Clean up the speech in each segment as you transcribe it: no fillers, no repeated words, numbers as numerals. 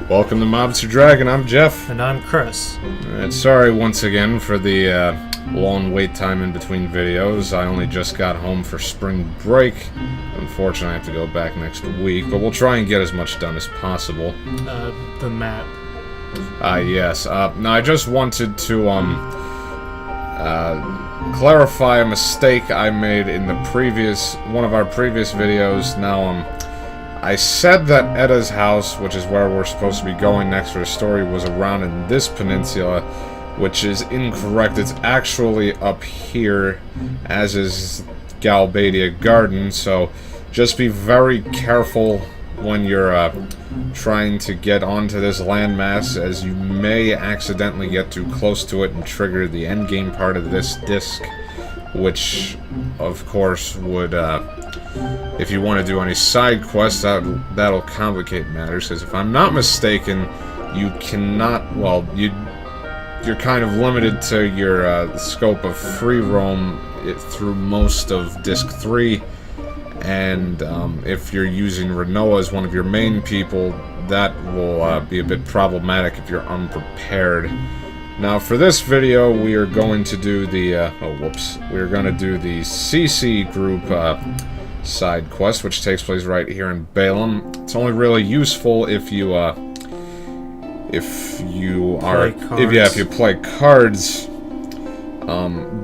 Welcome to Mobster Dragon, I'm Jeff. And I'm Chris. Alright, sorry once again for the long wait time in between videos. I only just got home for spring break. Unfortunately, I have to go back next week, but we'll try and get as much done as possible. The map. Yes. Now, I just wanted to, clarify a mistake I made in the one of our previous videos. Now, I said that Edda's house, which is where we're supposed to be going next for the story, was around in this peninsula, which is incorrect. It's actually up here, as is Galbadia Garden, so just be very careful when you're trying to get onto this landmass, as you may accidentally get too close to it and trigger the endgame part of this disc, which, of course, would, if you want to do any side quests, that'll complicate matters, because if I'm not mistaken, you cannot, well, you're kind of limited to your scope of free roam through most of Disc 3, and if you're using Renoa as one of your main people, that will be a bit problematic if you're unprepared. Now, for this video, we are going to do the, we're going to do the CC group side quest, which takes place right here in Balaam. It's only really useful if you play cards.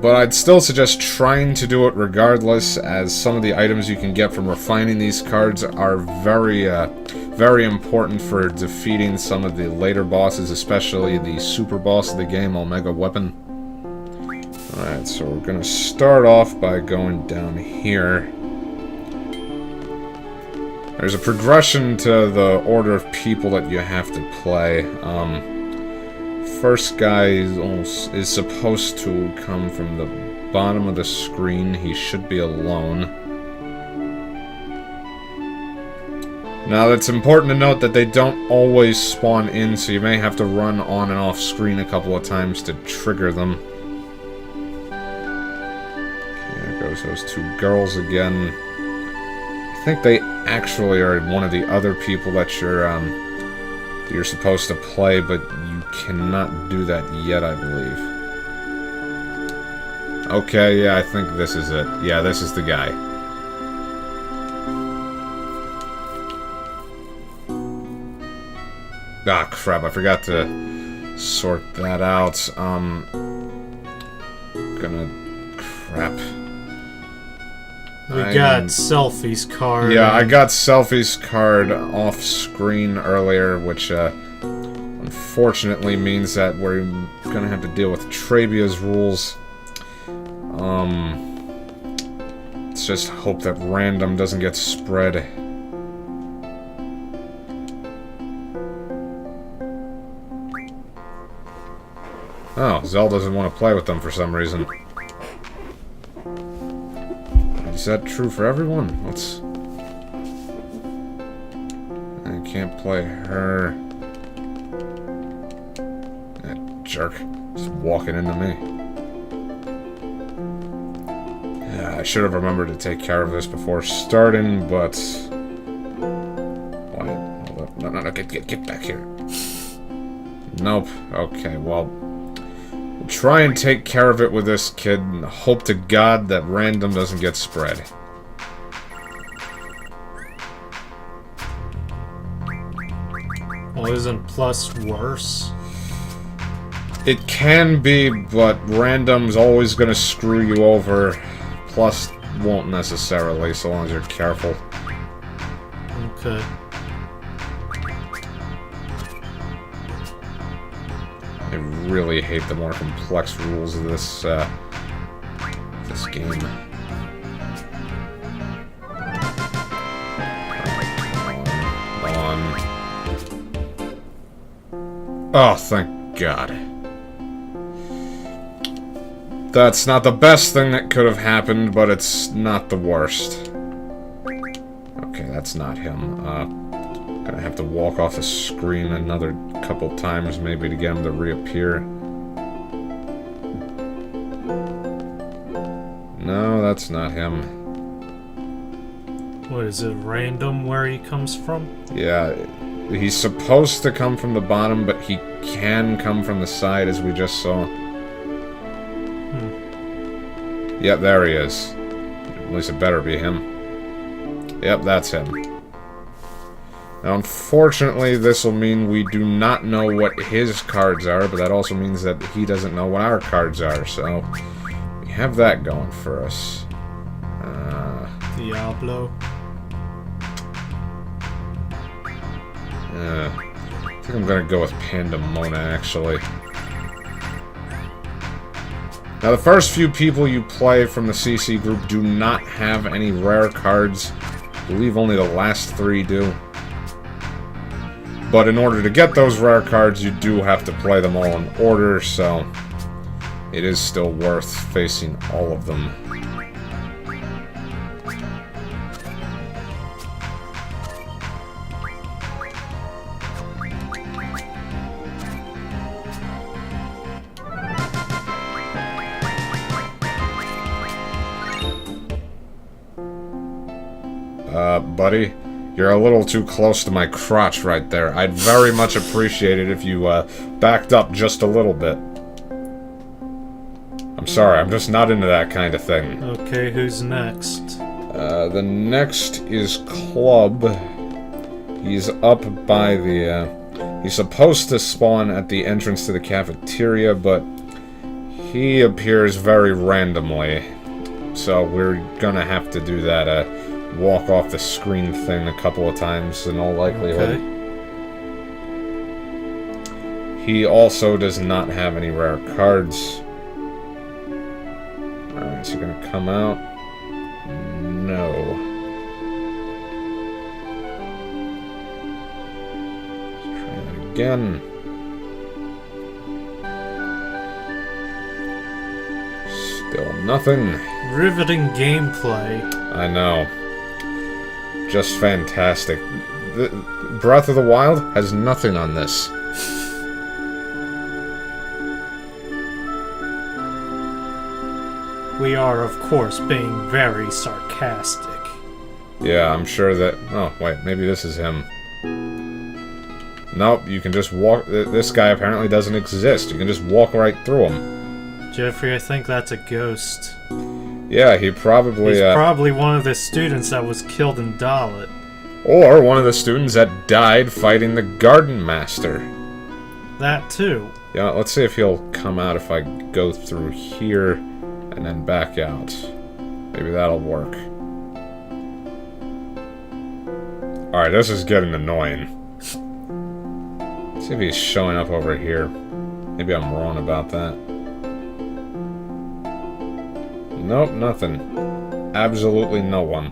But I'd still suggest trying to do it regardless, as some of the items you can get from refining these cards are very, very important for defeating some of the later bosses, especially the super boss of the game, Omega Weapon. Alright, so we're gonna start off by going down here. There's a progression to the order of people that you have to play. First guy is supposed to come from the bottom of the screen. He should be alone. Now, it's important to note that they don't always spawn in, so you may have to run on and off screen a couple of times to trigger them. Okay, there goes those two girls again. I think they actually are one of the other people that you're supposed to play, but you cannot do that yet, I believe. Okay, yeah, I think this is it. Yeah, this is the guy. Ah, crap, I forgot to sort that out. Crap. We got Selfie's card. Yeah, I got Selfie's card off screen earlier, which unfortunately means that we're gonna have to deal with Trabia's rules. Let's just hope that random doesn't get spread. Oh, Zell doesn't want to play with them for some reason. Is that true for everyone? I can't play her. That jerk. Just walking into me. Yeah, I should have remembered to take care of this before starting, but... Why? Hold up. No, get back here. Nope. Okay, well... We'll try and take care of it with this kid, and hope to God that random doesn't get spread. Well, isn't plus worse? It can be, but random's always gonna screw you over. Plus won't necessarily, so long as you're careful. Okay. I really hate the more complex rules of this game. Come on. Oh, thank God. That's not the best thing that could have happened, but it's not the worst. Okay, that's not him. Gonna have to walk off the screen another couple times maybe to get him to reappear. No, that's not him. What, is it random where he comes from? Yeah, he's supposed to come from the bottom, but he can come from the side, as we just saw. Yep, there he is. At least it better be him. Yep, that's him. Now, unfortunately, this will mean we do not know what his cards are, but that also means that he doesn't know what our cards are, so we have that going for us. Diablo. I think I'm gonna go with Pandemona, actually. Now, the first few people you play from the CC group do not have any rare cards. I believe only the last 3 do. But in order to get those rare cards, you do have to play them all in order, so it is still worth facing all of them. Buddy, you're a little too close to my crotch right there. I'd very much appreciate it if you, backed up just a little bit. I'm sorry, I'm just not into that kind of thing. Okay, who's next? The next is Club. He's up by the, he's supposed to spawn at the entrance to the cafeteria, but he appears very randomly. So we're gonna have to do that, walk off the screen thing a couple of times in all likelihood. Okay. He also does not have any rare cards. Alright, is he gonna come out? No. Let's try that again. Still nothing. Riveting gameplay. I know. Just fantastic. Breath of the Wild has nothing on this. We are, of course, being very sarcastic. Yeah, I'm sure that... Oh, wait, maybe this is him. Nope, you can just walk... This guy apparently doesn't exist. You can just walk right through him. Jeffrey, I think that's a ghost. Yeah, he probably... He's probably one of the students that was killed in Dalit. Or one of the students that died fighting the Garden Master. That too. Yeah, let's see if he'll come out if I go through here and then back out. Maybe that'll work. Alright, this is getting annoying. Let's see if he's showing up over here. Maybe I'm wrong about that. Nope, nothing. Absolutely no one.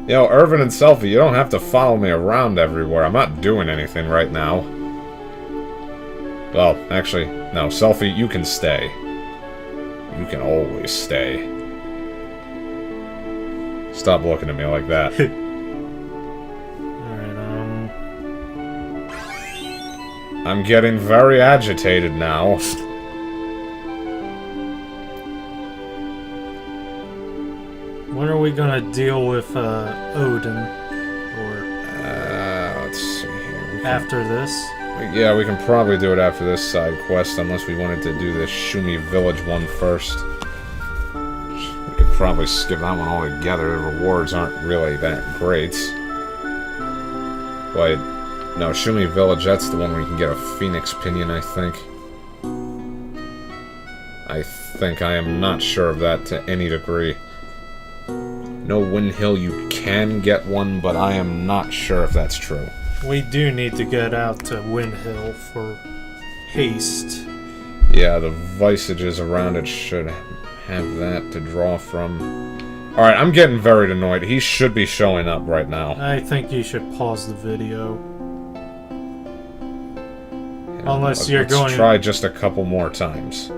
Yo, Irvin and Selfie, you don't have to follow me around everywhere. I'm not doing anything right now. Well, actually, no, Selfie, you can stay. You can always stay. Stop looking at me like that. Alright, I'm getting very agitated now. when are we gonna deal with Odin? Or Let's see here. after this? Yeah, we can probably do it after this side quest, unless we wanted to do the Shumi Village one first. We could probably skip that one altogether. The rewards aren't really that great. But, no, Shumi Village, that's the one where you can get a Phoenix Pinion, I think. I am not sure of that to any degree. No, Wind Hill, you can get one, but I am not sure if that's true. We do need to get out to Wind Hill for haste. Yeah, the visages around it should have that to draw from. Alright, I'm getting very annoyed. He should be showing up right now. I think you should pause the video. Yeah, Unless you're going... Let's try just a couple more times.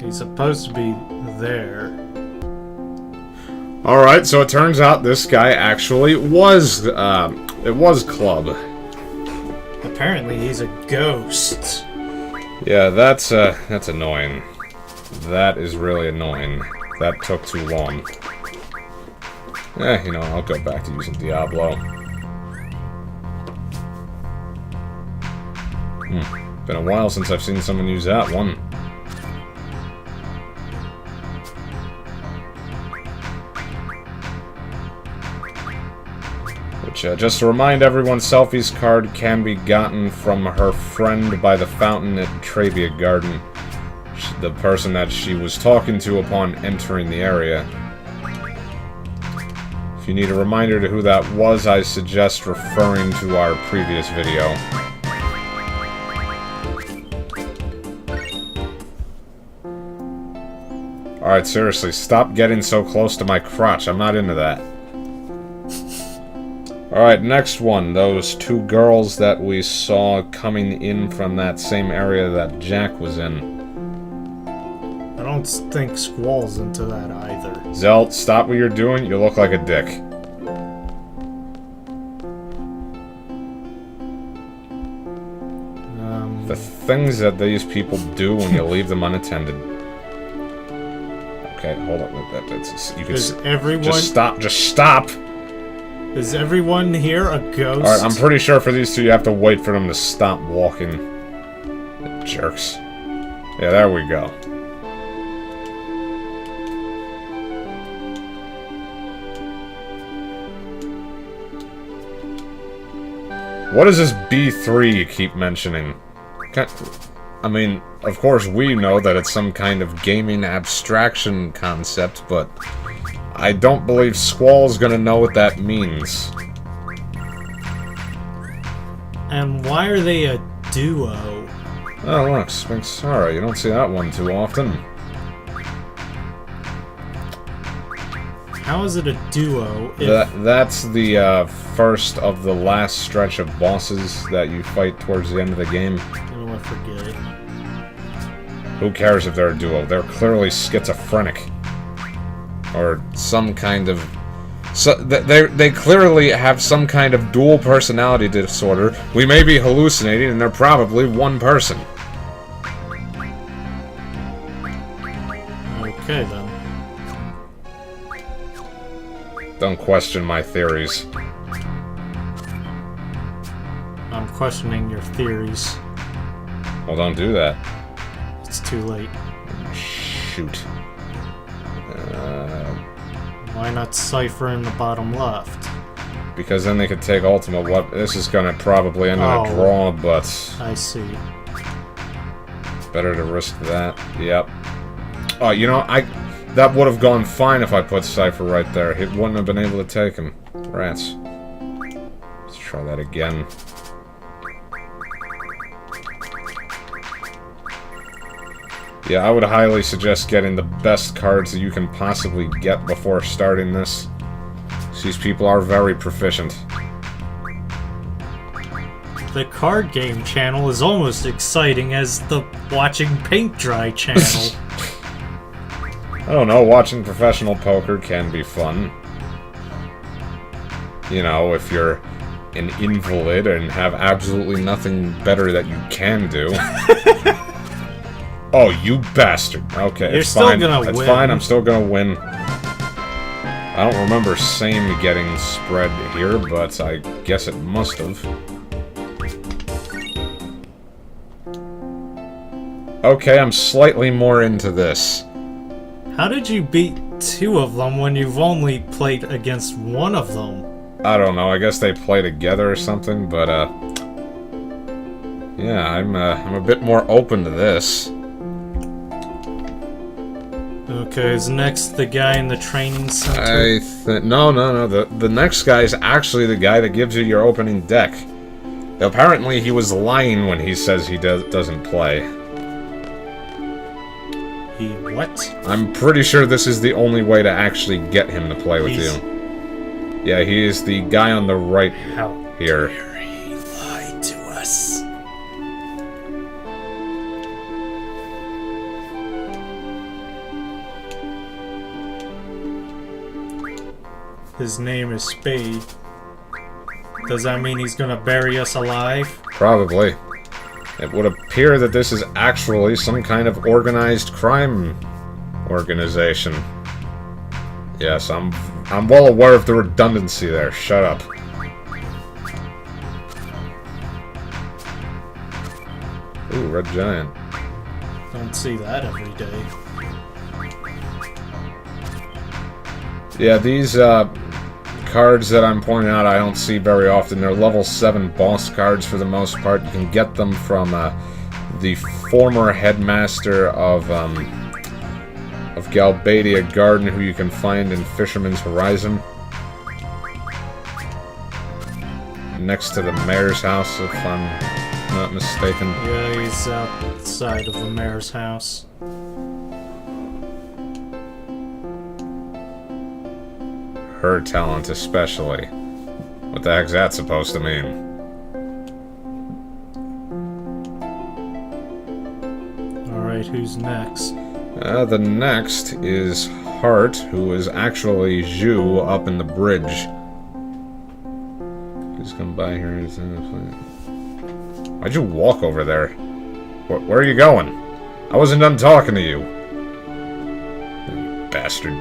He's supposed to be there. Alright, so it turns out this guy actually was, it was Club. Apparently he's a ghost. Yeah, that's annoying. That is really annoying. That took too long. You know, I'll go back to using Diablo. Been a while since I've seen someone use that one. Which, just to remind everyone, Selfie's card can be gotten from her friend by the fountain at Trabia Garden. The person that she was talking to upon entering the area. If you need a reminder to who that was, I suggest referring to our previous video. Alright, seriously, stop getting so close to my crotch. I'm not into that. Alright, next one. Those two girls that we saw coming in from that same area that Jack was in. I don't think Squall's into that either. Zelt, stop what you're doing. You look like a dick. The things that these people do when you leave them unattended. Okay, hold on. You can Is everyone... Just stop. Just stop! Is everyone here a ghost? Alright, I'm pretty sure for these two you have to wait for them to stop walking. Jerks. Yeah, there we go. What is this B3 you keep mentioning? I mean, of course we know that it's some kind of gaming abstraction concept, but I don't believe Squall's gonna know what that means. And why are they a duo? Oh look, Sphinxara, you don't see that one too often. How is it a duo if... That's the first of the last stretch of bosses that you fight towards the end of the game. Oh, I forget. Who cares if they're a duo? They're clearly schizophrenic. Or some kind of... they clearly have some kind of dual personality disorder. We may be hallucinating, and they're probably one person. Okay, then. Don't question my theories. I'm questioning your theories. Well, don't do that. It's too late. Shoot. Why not cipher in the bottom left? Because then they could take ultimate weapon. This is gonna probably end in a draw, but... I see. Better to risk that. Yep. Oh, you know, that would have gone fine if I put Cypher right there. He wouldn't have been able to take him. Rats. Let's try that again. Yeah, I would highly suggest getting the best cards that you can possibly get before starting this. These people are very proficient. The card game channel is almost exciting as the watching paint dry channel. I don't know, watching professional poker can be fun. You know, if you're an invalid and have absolutely nothing better that you can do. Oh, you bastard. Okay, You're it's still fine. gonna It's win. fine, I'm still gonna win. I don't remember same getting spread here, but I guess it must have. Okay, I'm slightly more into this. How did you beat two of them when you've only played against one of them? I don't know, I guess they play together or something, but, yeah, I'm a bit more open to this. Okay, is next the guy in the training center? No. The next guy is actually the guy that gives you your opening deck. Apparently, he was lying when he says he doesn't play. He what? I'm pretty sure this is the only way to actually get him to play with you. Yeah, he is the guy on the right here. He lied to us. His name is Spade. Does that mean he's gonna bury us alive? Probably. It would appear that this is actually some kind of organized crime organization. Yes, I'm I'm well aware of the redundancy there. Shut up. Ooh, red giant. Don't see that every day. Yeah, these cards that I'm pointing out I don't see very often. They're level 7 boss cards for the most part. You can get them from the former headmaster of Galbadia Garden, who you can find in Fisherman's Horizon. Next to the mayor's house, if I'm not mistaken. Yeah, he's outside of the mayor's house. Her talent especially. What the heck's that supposed to mean? Alright, who's next? The next is Hart, who is actually Yugioh up in the bridge. Just come by here. Why'd you walk over there? Where are you going? I wasn't done talking to you. You bastard.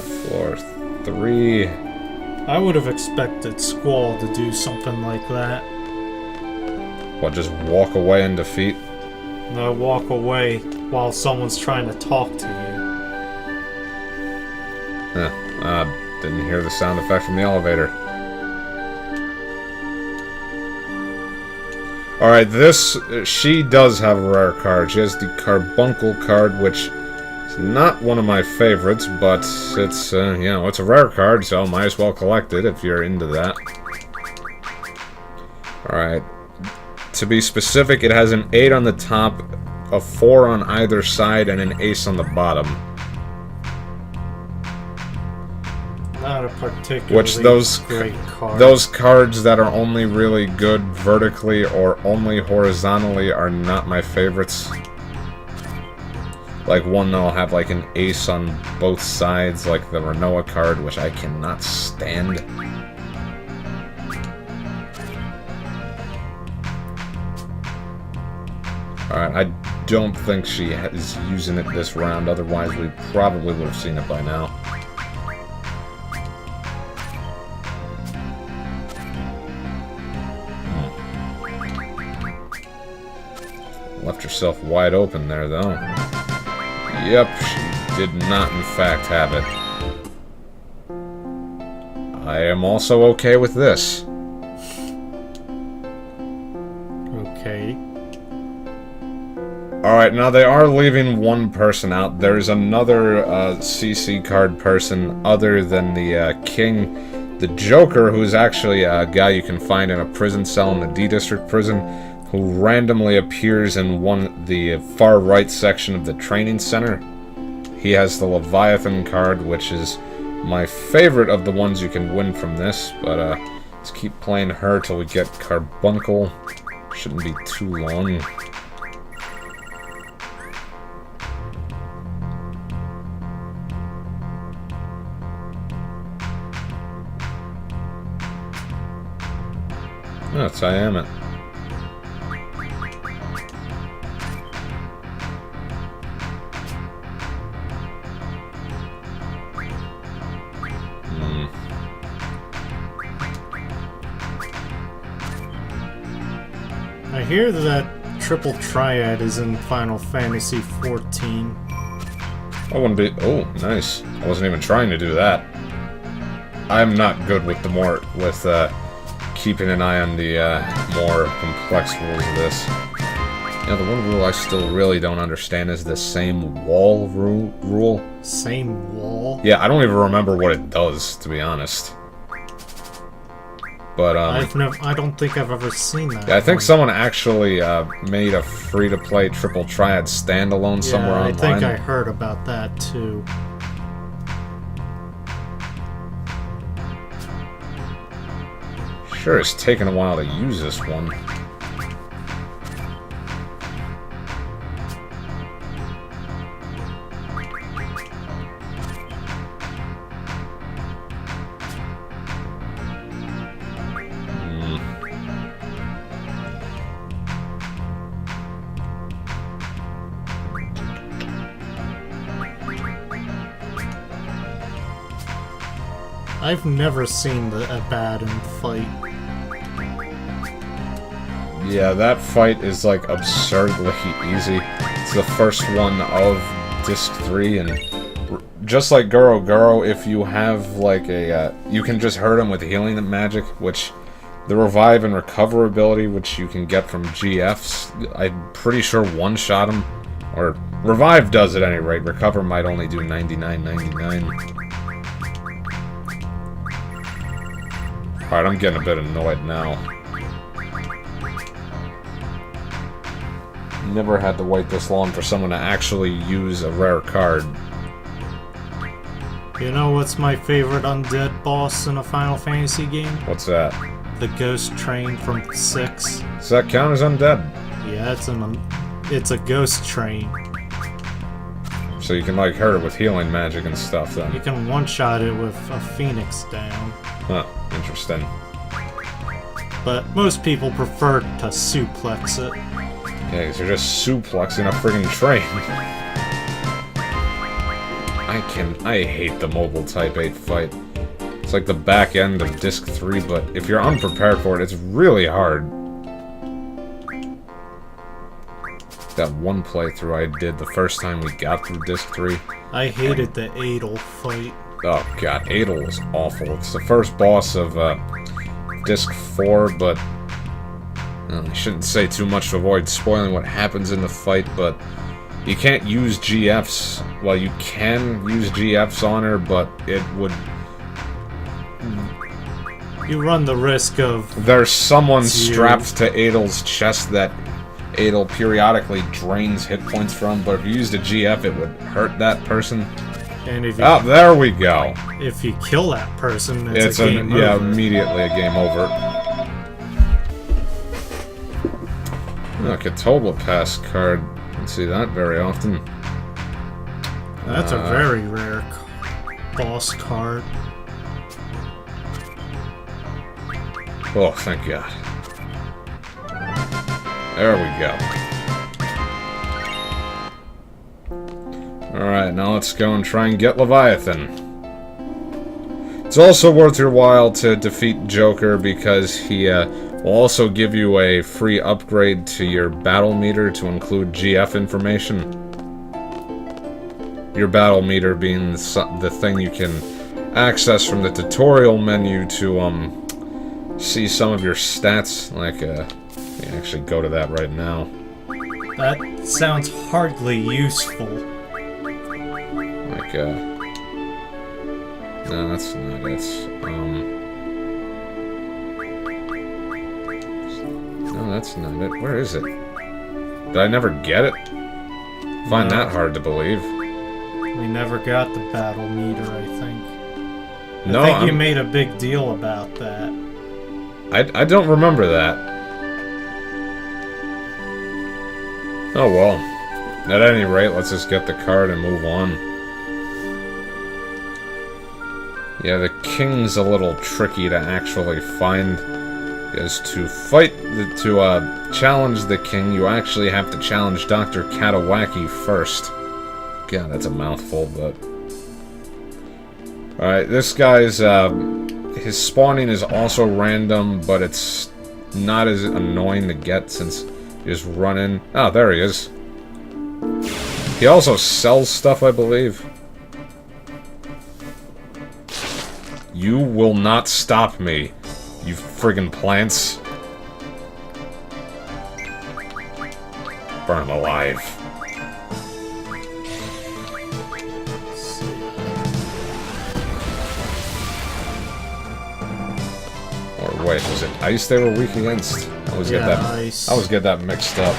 Floor 3. I would have expected Squall to do something like that. What, just walk away in defeat? No, walk away while someone's trying to talk to you. Didn't hear the sound effect from the elevator. Alright, she does have a rare card. She has the Carbuncle card, which is not one of my favorites, but it's, it's a rare card, so might as well collect it if you're into that. Alright. To be specific, it has an 8 on the top, a 4 on either side, and an ace on the bottom. Not a particularly great card. Those cards that are only really good vertically or only horizontally are not my favorites. Like one that'll have like an ace on both sides, like the Renoa card, which I cannot stand. Alright, I don't think she is using it this round, otherwise we probably would have seen it by now. Left herself wide open there, though. Yep, she did not in fact have it. I am also okay with this. Okay. Alright, now they are leaving one person out. There's another CC card person other than the King. The Joker, who's actually a guy you can find in a prison cell in the D-District prison, who randomly appears in the far right section of the training center. He has the Leviathan card, which is my favorite of the ones you can win from this, but let's keep playing her till we get Carbuncle. Shouldn't be too long. That's I am it. I hear that Triple Triad is in Final Fantasy XIV. I wouldn't be... Oh, nice. I wasn't even trying to do that. I'm not good with keeping an eye on the more complex rules of this. Yeah, the one rule I still really don't understand is the same wall rule. Same wall? Yeah, I don't even remember what it does, to be honest. But, I don't think I've ever seen that. Yeah, I think someone actually made a free-to-play Triple Triad standalone somewhere online. I think I heard about that, too. Sure, it's taken a while to use this one. I've never seen the Abaddon fight. Yeah, that fight is like absurdly easy. It's the first one of Disc 3, and just like Guro, if you have like a, you can just hurt him with healing magic, which the revive and recover ability, which you can get from GFs, I'm pretty sure one-shot him, or revive does at any rate. Recover might only do 99. Alright, I'm getting a bit annoyed now. Never had to wait this long for someone to actually use a rare card. You know what's my favorite undead boss in a Final Fantasy game? What's that? The Ghost Train from 6. Does that count as undead? Yeah, it's a ghost train. So you can like hurt it with healing magic and stuff then. You can one-shot it with a phoenix down. Huh, interesting. But most people prefer to suplex it. Yeah, because you're just suplexing a friggin' train. I hate the mobile Type 8 fight. It's like the back end of Disc 3, but if you're unprepared for it, it's really hard. That one playthrough I did the first time we got through Disc 3. I hated the Adel fight. Oh god, Adel was awful. It's the first boss of Disc 4, but I shouldn't say too much to avoid spoiling what happens in the fight, but you can't use GFs. Well, you can use GFs on her, but it would... You run the risk of... There's someone strapped to Adel's chest that Adel periodically drains hit points from, but if you used a GF, it would hurt that person. And if you, oh, there we go. If you kill that person, it's a game over. Yeah, immediately a game over. Oh, Katoba Pass card. Don't see that very often. That's a very rare boss card. Oh, thank God. There we go. Alright, now let's go and try and get Leviathan. It's also worth your while to defeat Joker because he will also give you a free upgrade to your battle meter to include GF information. Your battle meter being the thing you can access from the tutorial menu to see some of your stats. Like, you actually go to that right now. That sounds hardly useful. Like, no, that's not it. No, that's not it. Where is it? Did I never get it? Find that hard to believe. We never got the battle meter, I think. No, I think you made a big deal about that. I don't remember that. Oh well. At any rate, let's just get the card and move on. Yeah, the king's a little tricky to actually find. Because to fight, to challenge the king, you actually have to challenge Dr. Katawaki first. God, that's a mouthful, but... Alright, this guy's, his spawning is also random, but it's not as annoying to get since you just run in. Oh, there he is. He also sells stuff, I believe. You will not stop me, you friggin' plants. Burn him alive. Or wait, was it ice they were weak against? I always get that mixed up.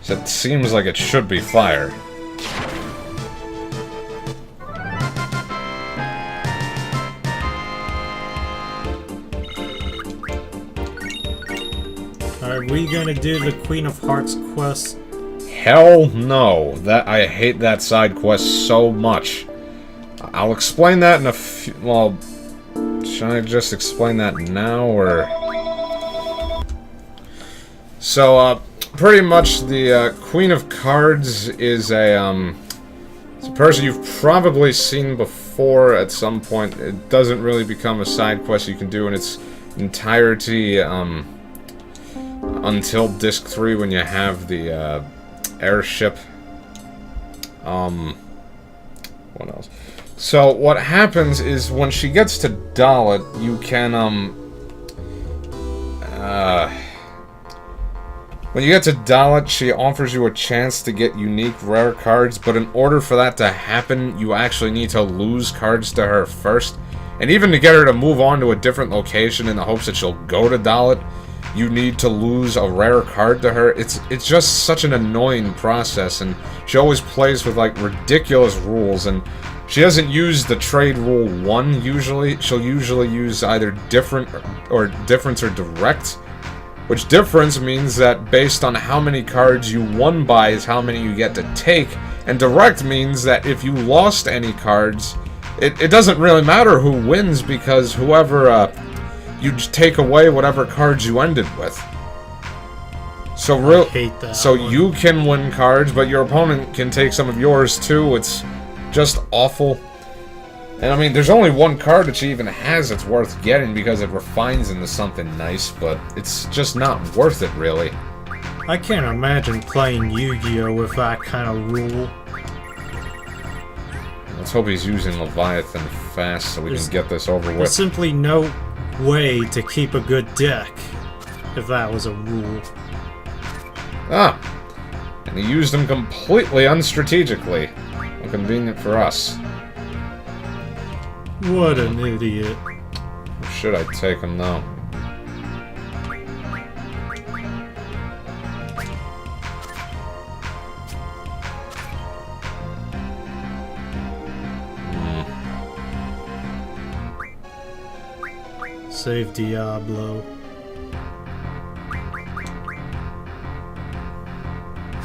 So it seems like it should be fire. Are we gonna do the Queen of Hearts quest? Hell no. I hate that side quest so much. I'll explain that in a few... Well, should I just explain that now, or... So, pretty much the Queen of Cards is a, It's a person you've probably seen before at some point. It doesn't really become a side quest you can do in its entirety until Disc 3 when you have the airship. What else? So what happens is when she gets to Dalit, you can when you get to Dalit, she offers you a chance to get unique rare cards, but in order for that to happen, you actually need to lose cards to her first. And even to get her to move on to a different location in the hopes that she'll go to Dalit, you need to lose a rare card to her. It's just such an annoying process, and she always plays with, like, ridiculous rules, and she doesn't use the trade rule 1 usually. She'll usually use either difference or direct, which difference means that based on how many cards you won by is how many you get to take, and direct means that if you lost any cards, it doesn't really matter who wins, because whoever, you take away whatever cards you ended with. So I hate that one. you can win cards, but your opponent can take some of yours too. It's just awful. And I mean, there's only one card that she even has that's worth getting because it refines into something nice, but it's just not worth it, really. I can't imagine playing Yu-Gi-Oh! With that kind of rule. Let's hope he's using Leviathan fast so we can get this over There's with. simply no way to keep a good deck if that was a rule. Ah! And he used them completely unstrategically. How convenient for us. What an idiot. Or should I take him now? Save Diablo.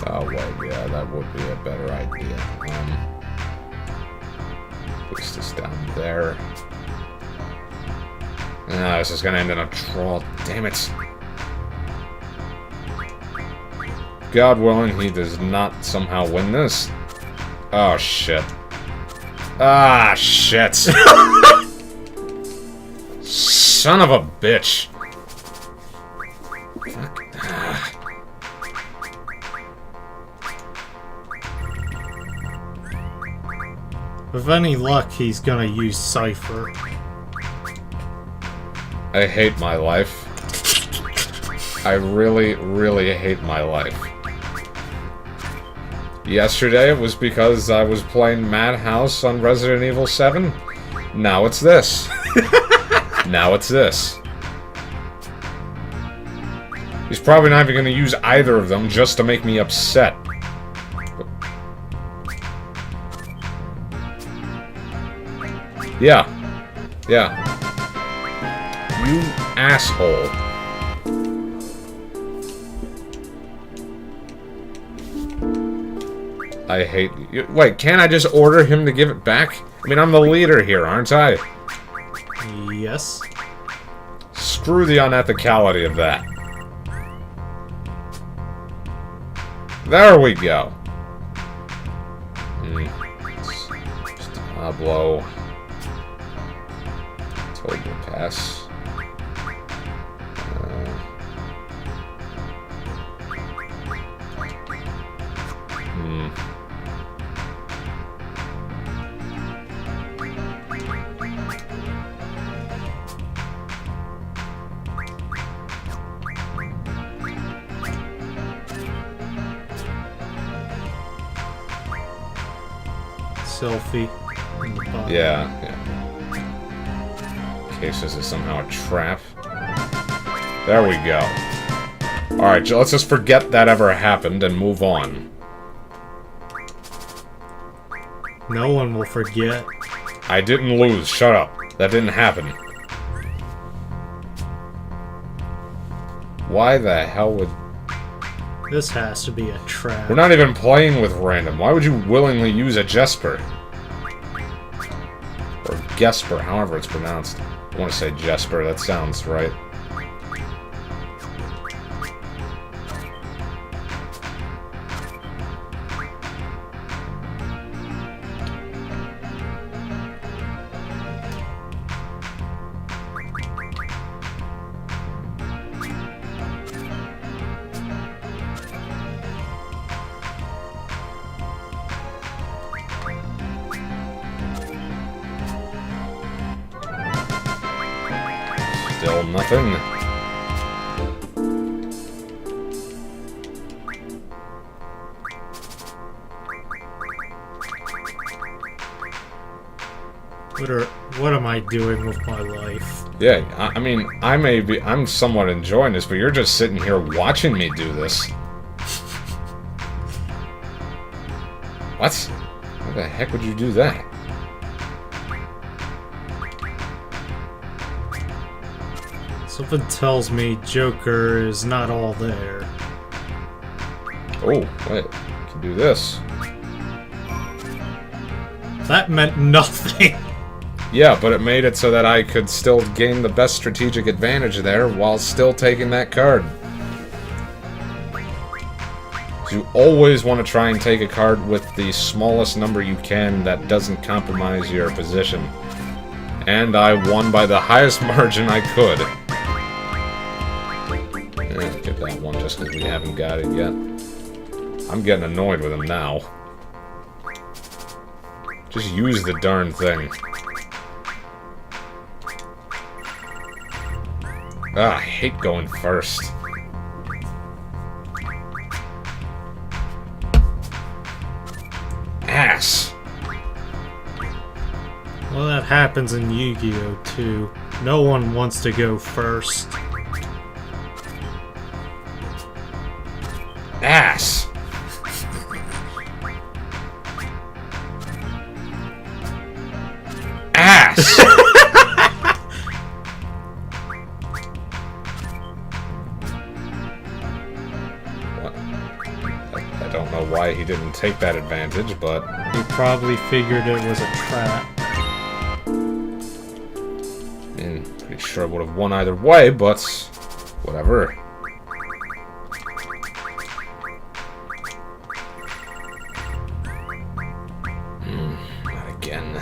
Oh, wait, yeah, that would be a better idea. Push this down there. Ah, this is gonna end in a draw. Damn it. God willing, he does not somehow win this. Oh, shit. Ah, shit. Son of a bitch. Fuck. Ah. With any luck, he's gonna use Cypher. I hate my life. I really, really hate my life. Yesterday it was because I was playing Madhouse on Resident Evil 7. Now it's this. Now it's this. He's probably not even going to use either of them just to make me upset. Yeah. Yeah. You asshole. I hate you. Wait, can't I just order him to give it back? I mean, I'm the leader here, aren't I? Yes. Screw the unethicality of that. There we go. Diablo. Total pass. Selfie. In the bottom. Yeah. In case this is somehow a trap. There we go. Alright, let's just forget that ever happened and move on. No one will forget. I didn't lose. Shut up. That didn't happen. Why the hell would... This has to be a trap. We're not even playing with random. Why would you willingly use a Jesper? Or Gesper, however it's pronounced. I want to say Jesper, that sounds right. Still nothing. What am I doing with my life? Yeah, I mean, I'm somewhat enjoying this, but you're just sitting here watching me do this. What? Why the heck would you do that? Something tells me Joker is not all there. Oh, wait. I can do this. That meant nothing. Yeah, but it made it so that I could still gain the best strategic advantage there while still taking that card. You always want to try and take a card with the smallest number you can that doesn't compromise your position. And I won by the highest margin I could. Get that one just because we haven't got it yet. I'm getting annoyed with him now. Just use the darn thing. Ah, I hate going first. Ass! Well, that happens in Yu-Gi-Oh! Too. No one wants to go first. Ass! Ass! I don't know why he didn't take that advantage, but... He probably figured it was a trap. Pretty sure I would have won either way, but... whatever. Not again.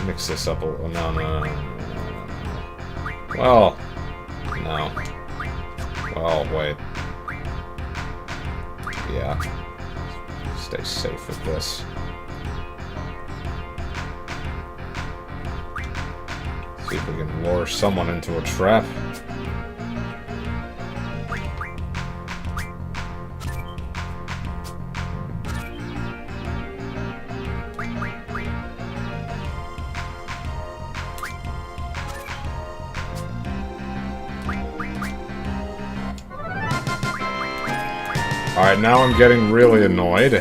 Mix this up a little. No. Well... no. Well, wait. Yeah. Stay safe with this. See if we can lure someone into a trap. Alright, now I'm getting really annoyed.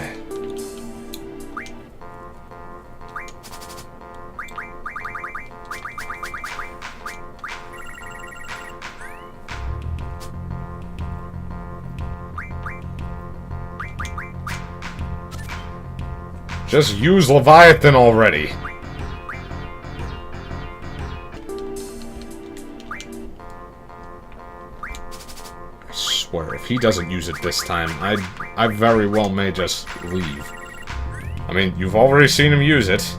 Just use Leviathan already. I swear, if he doesn't use it this time, I very well may just leave. I mean, you've already seen him use it.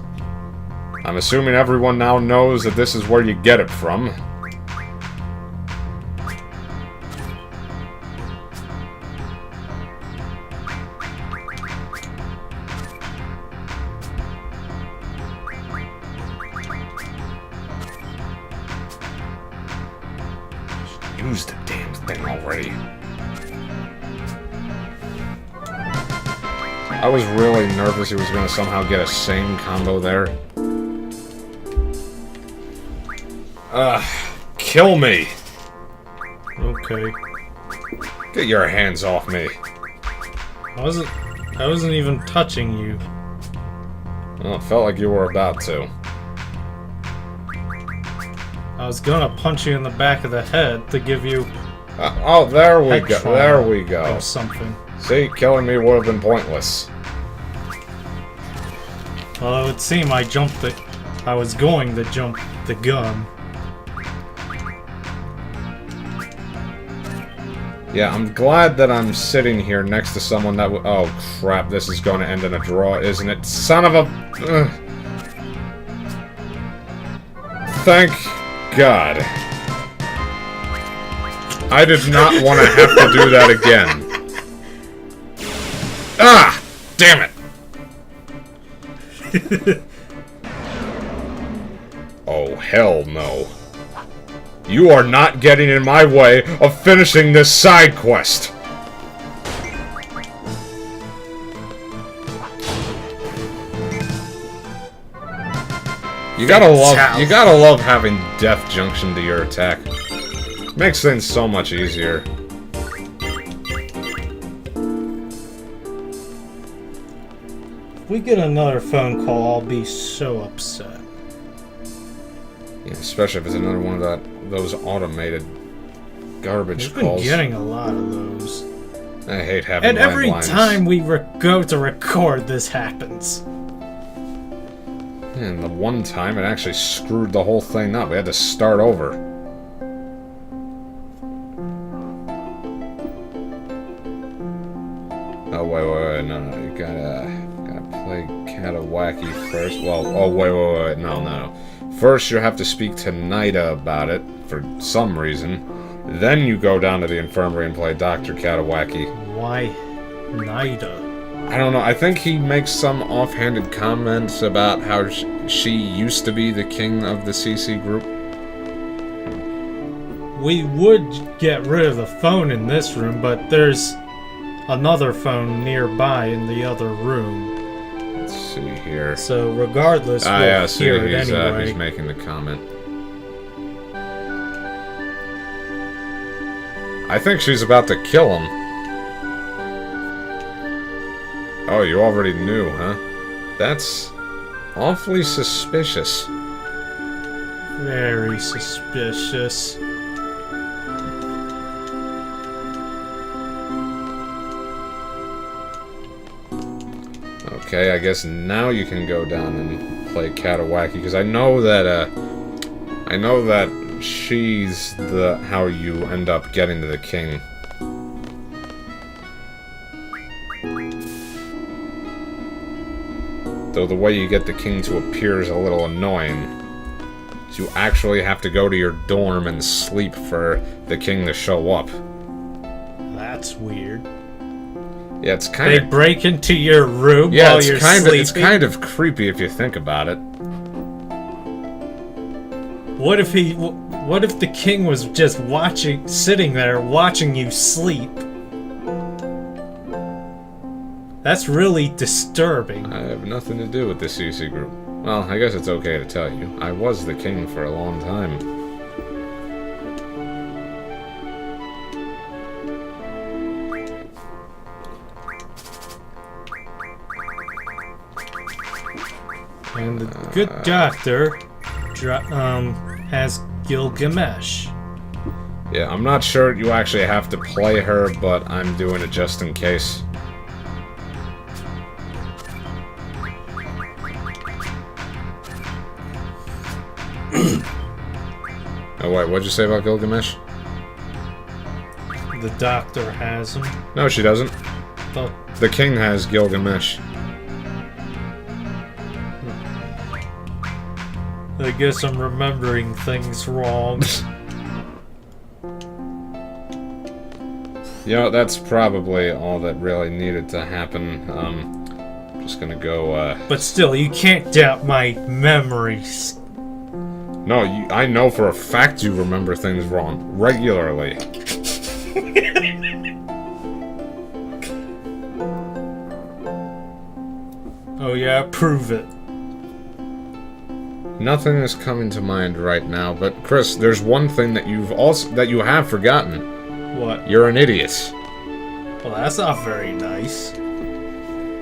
I'm assuming everyone now knows that this is where you get it from. Use the damn thing already. I was really nervous he was going to somehow get a same combo there. Kill me! Okay. Get your hands off me. I wasn't even touching you. Well, it felt like you were about to. I was gonna punch you in the back of the head to give you... oh, there we go. There we go. Or something. See, killing me would have been pointless. Well, it would seem I was going to jump the gun. Yeah, I'm glad that I'm sitting here next to someone that would... oh, crap, this is going to end in a draw, isn't it? Son of a... Thank God. I did not want to have to do that again. Ah! Damn it! Oh, hell no. You are not getting in my way of finishing this side quest. You gotta love having death junction to your attack. Makes things so much easier. If we get another phone call, I'll be so upset. Yeah, especially if it's another one of those automated garbage calls. We've been getting a lot of those. I hate having And every landlines. time we go to record, this happens. And the one time it actually screwed the whole thing up. We had to start over. Oh, wait, no, you gotta play Katawaki first. Well, oh, wait, no. First, you have to speak to Nida about it, for some reason. Then you go down to the infirmary and play Dr. Katawaki. Why Nida? I don't know, I think he makes some offhanded comments about how she used to be the king of the CC group. We would get rid of the phone in this room, but there's another phone nearby in the other room. Let's see here. So regardless, we'll yeah, see, hear it anyway. he's making the comment. I think she's about to kill him. Oh, you already knew, huh? That's awfully suspicious. Very suspicious. Okay, I guess now you can go down and play Katawaki, because I know that she's how you end up getting to the king. Though the way you get the king to appear is a little annoying. You actually have to go to your dorm and sleep for the king to show up. That's weird. Yeah, it's kind of... They break into your room while you're sleeping? It's kind of creepy if you think about it. What if the king was just sitting there watching you sleep? That's really disturbing. I have nothing to do with the CC group. Well, I guess it's okay to tell you. I was the king for a long time. And the good doctor has Gilgamesh. Yeah, I'm not sure you actually have to play her, but I'm doing it just in case. Oh wait, what'd you say about Gilgamesh? The doctor has him. No, she doesn't. Oh. The king has Gilgamesh. I guess I'm remembering things wrong. You know, that's probably all that really needed to happen. I'm just gonna go, But still, you can't doubt my memories. No, I know for a fact you remember things wrong. Regularly. Oh yeah, prove it. Nothing is coming to mind right now, but Chris, there's one thing that you have forgotten. What? You're an idiot. Well, that's not very nice.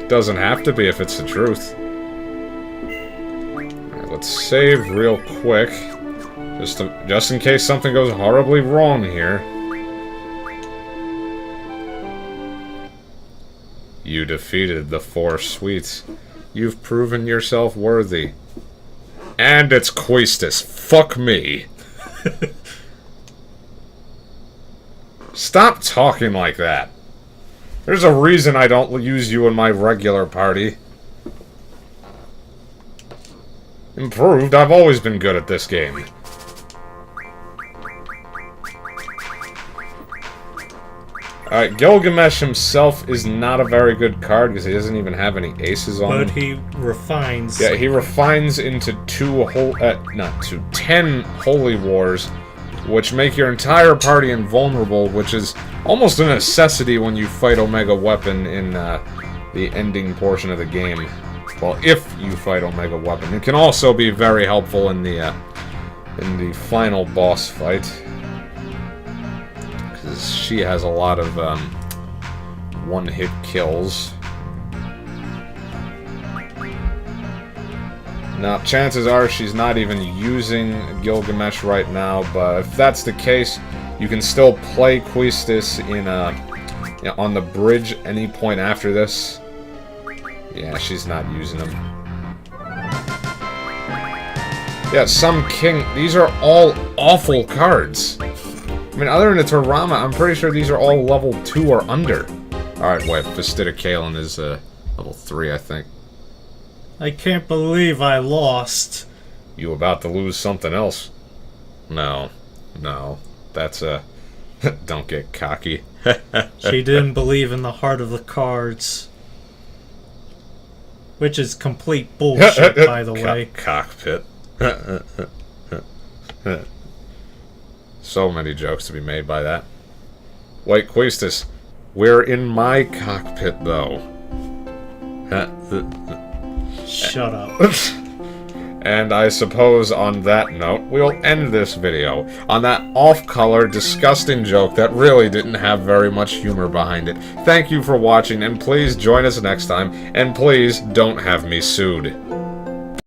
Doesn't have to be if it's the truth. Alright, let's save real quick. Just in case something goes horribly wrong here. You defeated the 4 sweets. You've proven yourself worthy. And it's Quaestus. Fuck me. Stop talking like that. There's a reason I don't use you in my regular party. Improved? I've always been good at this game. Alright, Gilgamesh himself is not a very good card because he doesn't even have any aces on him. But he refines. Yeah, he refines into 10 holy wars, which make your entire party invulnerable, which is almost a necessity when you fight Omega Weapon in the ending portion of the game. Well, if you fight Omega Weapon. It can also be very helpful in the final boss fight. Because she has a lot of one-hit kills. Now, chances are she's not even using Gilgamesh right now, but if that's the case, you can still play Quistis in on the bridge any point after this. Yeah, she's not using them. Yeah, some king. These are all awful cards. I mean, other than the Terama, I'm pretty sure these are all level 2 or under. Alright, wait, Fastidic Kalen is level 3, I think. I can't believe I lost. You about to lose something else? No. No. That's don't get cocky. She didn't believe in the heart of the cards. Which is complete bullshit, by the way. Cockpit. So many jokes to be made by that. Wait, Quistis, we're in my cockpit, though. Shut up. And I suppose on that note, we'll end this video on that off-color, disgusting joke that really didn't have very much humor behind it. Thank you for watching, and please join us next time, and please don't have me sued.